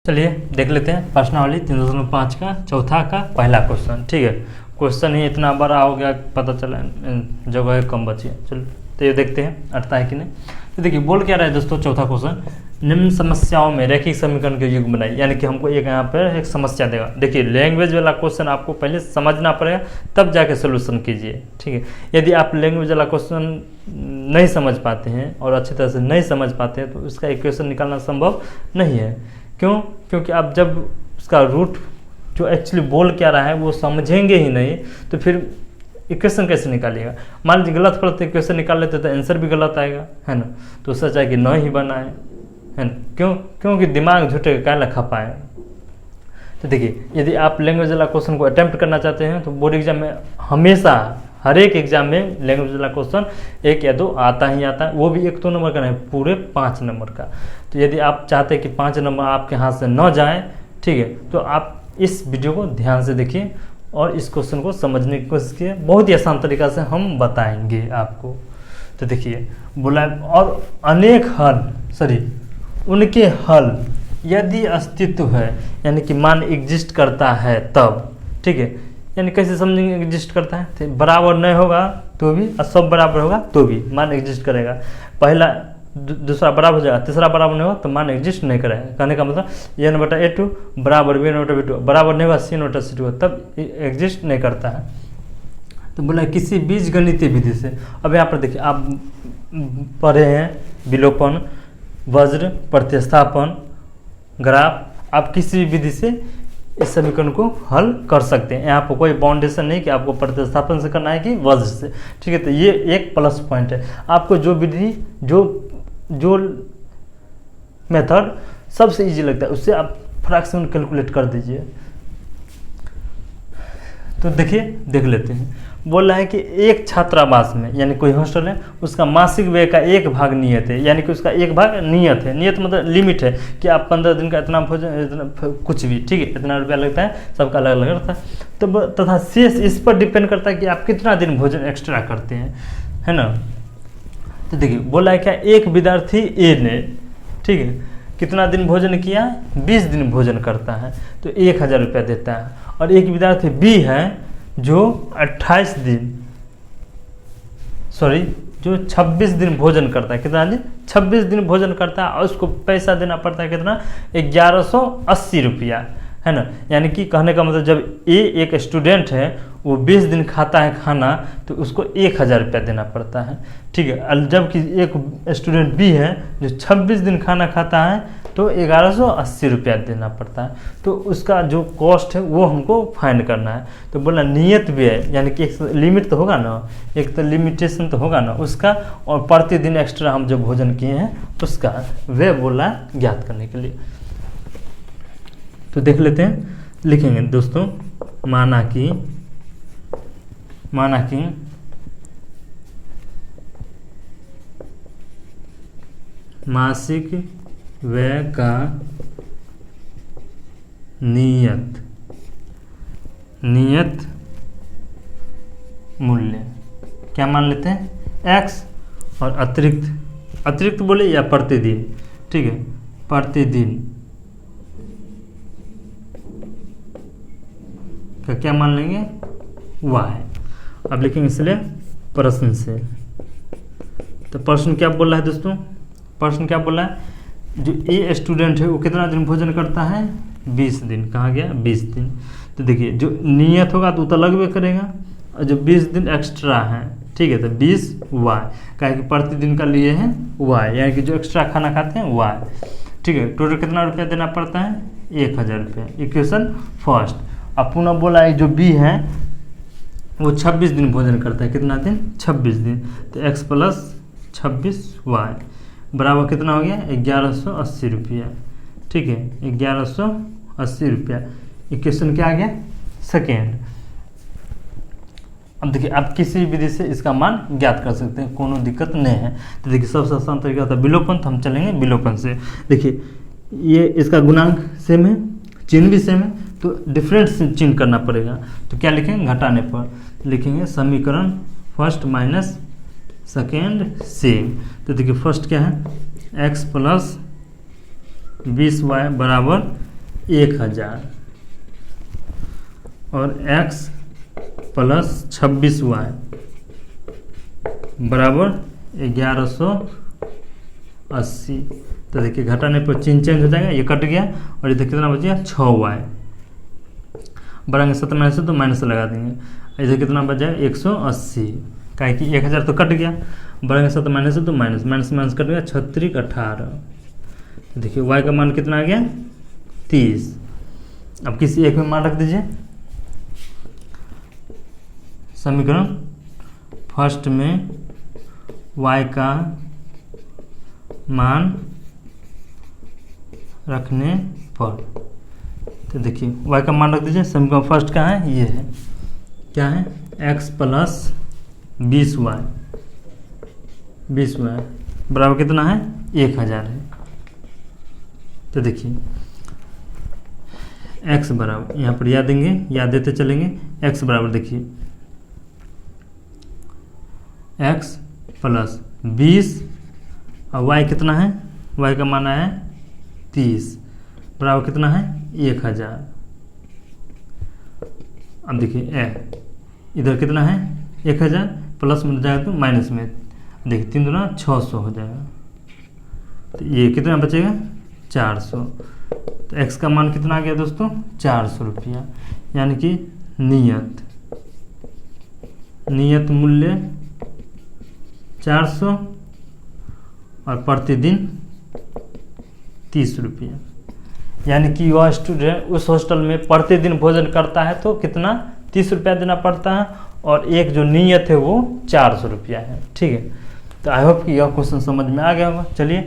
चलिए देख लेते हैं प्रश्नावली 3.5 का चौथा का पहला क्वेश्चन। ठीक है, क्वेश्चन ही इतना बड़ा हो गया, पता चला जगह कम बची है। चलो तो ये देखते हैं अटता है कि नहीं। तो देखिए बोल क्या रहा है दोस्तों, चौथा क्वेश्चन, निम्न समस्याओं में रैखिक समीकरण के युग्म बनाइए। यानी कि हमको एक यहाँ पर एक समस्या देगा। देखिए लैंग्वेज वाला क्वेश्चन आपको पहले समझना पड़ेगा, तब जाके सोल्यूशन कीजिए। ठीक है, यदि आप लैंग्वेज वाला क्वेश्चन नहीं समझ पाते हैं और अच्छी तरह से नहीं समझ पाते हैं तो उसका इक्वेशन निकालना संभव नहीं है। क्यों? क्योंकि आप जब उसका रूट जो एक्चुअली बोल क्या रहा है वो समझेंगे ही नहीं तो फिर इक्वेशन कैसे निकालिएगा। मान लीजिए गलत गलत इक्वेशन निकाल लेते तो आंसर भी गलत आएगा, है ना। तो उससे चाहे कि न ही बनाए, है ना। क्यों? क्योंकि दिमाग झूठे का खा पाए। तो देखिए यदि आप लैंग्वेज वाला क्वेश्चन को अटेम्प्ट करना चाहते हैं तो बोर्ड एग्जाम में हमेशा हर एक एग्जाम में लैंग्वेज वाला क्वेश्चन 1 या 2 आता ही आता है, वो भी 1-2 नंबर का नहीं, पूरे 5 नंबर का। तो यदि आप चाहते हैं कि 5 नंबर आपके हाथ से न जाएं, ठीक है, तो आप इस वीडियो को ध्यान से देखिए और इस क्वेश्चन को समझने की कोशिश कीजिए। बहुत ही आसान तरीका से हम बताएंगे आपको। तो देखिए बोला और अनेक हल उनके हल यदि अस्तित्व है, यानी कि मान एग्जिस्ट करता है तब। ठीक है, यानी कैसे समझेंगे एग्जिस्ट करता है, तो बराबर नहीं होगा तो भी और सब बराबर होगा तो भी मान एग्जिस्ट करेगा। पहला दूसरा बराबर हो जाएगा, तीसरा बराबर नहीं होगा तो मान एग्जिस्ट नहीं करेगा। कहने का मतलब n/a2 बराबर b/b2 बराबर नहीं होगा c/c2 तब एग्जिस्ट नहीं करता है। तो बोला किसी बीज गणितीय विधि से। अब यहाँ पर देखिए आप पढ़े हैं विलोपन, वज्र, प्रतिस्थापन, ग्राफ, आप किसी भी विधि से इस समीकरण को हल कर सकते हैं। यहाँ पर कोई बाउंडेशन नहीं कि आपको प्रतिस्थापन से करना है कि वज्र से। ठीक है, तो ये एक प्लस पॉइंट है। आपको जो विधि जो मेथड सबसे इजी लगता है उससे आप फ्रैक्शन कैलकुलेट कर दीजिए। तो देखिए देख लेते हैं। बोल रहा है कि एक छात्रावास में, यानी कोई हॉस्टल है, उसका मासिक व्यय का 1 भाग नियत है। यानी कि उसका 1 भाग नियत है। नियत मतलब लिमिट है कि आप 15 दिन का इतना भोजन, इतना कुछ भी, ठीक है, इतना रुपया लगता है, सबका अलग अलग रहता है। तो तथा शेष इस पर डिपेंड करता है कि आप कितना दिन भोजन एक्स्ट्रा करते हैं, है ना। तो देखिए बोला है क्या, एक विद्यार्थी ए ने, ठीक है, कितना दिन भोजन किया, 20 दिन भोजन करता है तो 1000 रुपया देता है। और एक विद्यार्थी बी है जो 26 दिन भोजन करता है। कितना दिन? 26 दिन भोजन करता है और उसको पैसा देना पड़ता है कितना, 1180 रुपया, है ना। यानी कि कहने का मतलब जब ए एक स्टूडेंट है वो 20 दिन खाता है खाना तो उसको 1000 रुपया देना पड़ता है। ठीक है, जबकि एक स्टूडेंट बी है जो 26 दिन खाना खाता है तो 1180 रुपया देना पड़ता है। तो उसका जो कॉस्ट है वो हमको फाइंड करना है। तो बोला नियत व्यय, यानी कि एक लिमिट तो होगा ना, एक तो लिमिटेशन तो होगा ना उसका, और प्रतिदिन एक्स्ट्रा हम जो भोजन किए हैं उसका व्यय बोला ज्ञात करने के लिए। तो देख लेते हैं, लिखेंगे दोस्तों, माना कि मासिक व्यय का नियत मूल्य क्या मान लेते हैं, x, और अतिरिक्त बोले या प्रतिदिन, ठीक है, प्रतिदिन का क्या मान लेंगे, y। अब लिखेंगे इसलिए प्रश्न से। तो प्रश्न क्या बोल रहा है दोस्तों, प्रश्न क्या बोल रहा है, जो ए स्टूडेंट है वो कितना दिन भोजन करता है, 20 दिन। कहाँ गया, 20 दिन। तो देखिए जो नियत होगा तो तो लगभग करेगा, और जो 20 दिन एक्स्ट्रा है, ठीक है, तो 20 y, कहे कि प्रतिदिन का लिए हैं y, यानी कि जो एक्स्ट्रा खाना खाते हैं y। ठीक है, टोटल कितना रुपया देना पड़ता है, 1000 रुपया। Equation first. अब पुनः बोला है जो बी है वो 26 दिन भोजन करता है, कितना दिन, 26 दिन। तो x + 26y बराबर कितना हो गया, 1180 रुपया। ठीक है, 1180 रुपया। इक्वेशन क्या आ गया, सेकेंड। अब देखिए आप किसी विधि से इसका मान ज्ञात कर सकते हैं, कोनो दिक्कत नहीं है। तो देखिए सबसे आसान तरीका था विलोपन, तो हम चलेंगे विलोपन से। देखिए ये इसका गुणांक सेम है, चिन्ह भी सेम है, तो डिफरेंट चिन्ह करना पड़ेगा। तो क्या लिखेंगे, घटाने पर लिखेंगे समीकरण फर्स्ट माइनस सेकेंड सेम। तो देखिए फर्स्ट क्या है, x + 20y बराबर 1000 और x प्लस 26y बराबर 1180। तो देखिए घटाने पर चिन्ह चेंज हो जाएगा, ये कट गया और इधर कितना बच गया 6y। बढ़ाएंगे 7 माइनस तो माइनस लगा देंगे, इधर कितना बच जाएगा 180, काहे कि 1000 तो कट गया, बढ़ाएंगे 7 माइनस तो माइनस माइनस माइनस कट गया 36 18। तो देखिए y का मान कितना आ गया 30। अब किसी एक में मान रख दीजिए, समीकरण फर्स्ट में y का मान रखने पर, तो देखिए y का मान रख दीजिए। समीकरण फर्स्ट का है, ये है क्या है x प्लस 20y बराबर कितना है 1000 है। तो देखिए x बराबर यहाँ पर याद देंगे, याद देते चलेंगे, x बराबर देखिए x प्लस 20 और y कितना है, y का मान है 30 बराबर कितना है 1000। अब देखिए इधर कितना है 1000 प्लस में जाएगा तो माइनस में, देखिए 3 दूना 600 हो जाएगा। तो ये कितना बचेगा 400। तो x का मान कितना आ गया दोस्तों 400 रुपया, यानी कि नियत मूल्य 400 और प्रतिदिन 30 रुपया। यानी कि वह स्टूडेंट उस हॉस्टल में प्रतिदिन भोजन करता है तो कितना 30 रुपया देना पड़ता है, और एक जो नियत है वो 400 रुपया है। ठीक है, तो आई होप कि यह क्वेश्चन समझ में आ गया होगा। चलिए